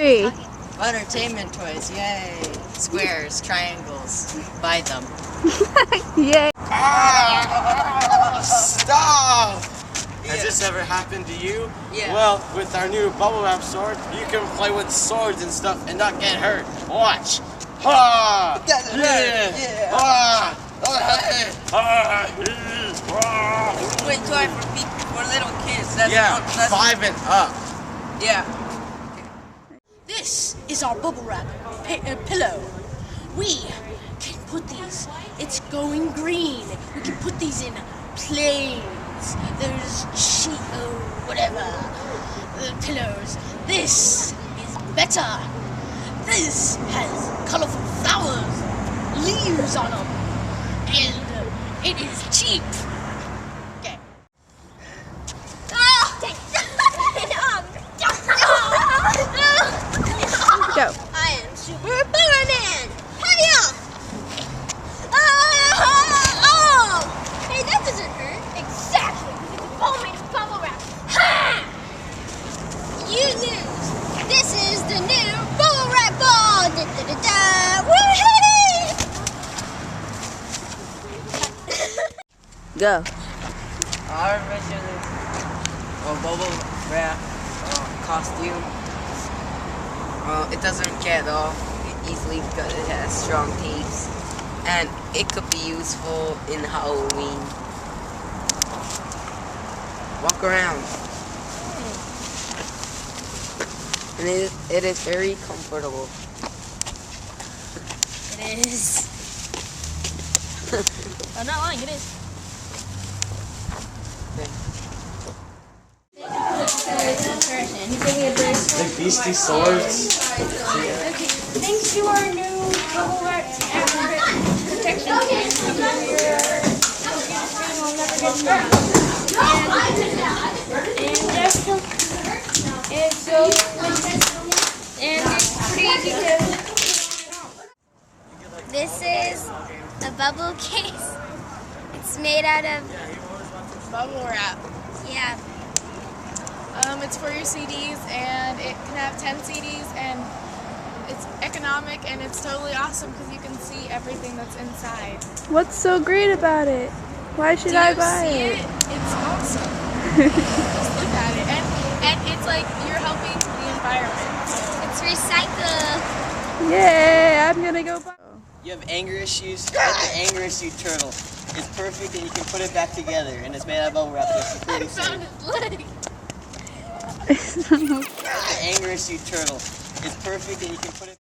3. Entertainment toys, yay. Squares, triangles, buy them. Yay. Stop! Has this ever happened to you? Yeah. Well, with our new bubble wrap sword, you can play with swords and stuff and not get hurt. Watch. Ha! Doesn't hurt. Yeah. Ha! Wait, toy for little kids. That's Yeah, that's, 5 and up. Yeah. This is our bubble wrap pillow. We can put these, it's going green. We can put these in planes. There's sheet, whatever, pillows. This is better. This has colorful flowers, leaves on them, and it is cheap. Okay. Go. I am Super Boomerman! Hiya! Oh! Hey, that doesn't hurt. Exactly, because it's a ball made of bubble wrap. Ha! You lose. This is the new bubble wrap ball. Da, da, da, da. Woohoo! Go. Our version is a bubble wrap costume. It doesn't get off easily because it has strong tapes, and it could be useful in Halloween. Walk around. And it is very comfortable. It is. I'm not lying, it is. Like Beastie swords. Thanks to our new bubble wrap protection kit, your screen will never get scratched. And it's pretty easy to. This is a bubble case. It's made out of Bubble wrap. yeah. It's for your CDs, and it can have 10 CDs, and it's economic, and it's totally awesome because you can see everything that's inside. What's so great about it? Why should I buy See it? It's awesome. Just look at it, and it's like you're helping the environment. It's recycled. Yay, I'm gonna go buy. You have anger issues, get the anger issue turtle. It's perfect and you can put it back together and it's made out of bubble wrap. It's I pretty found safe. his leg. The anger issue turtle. It's perfect and you can put it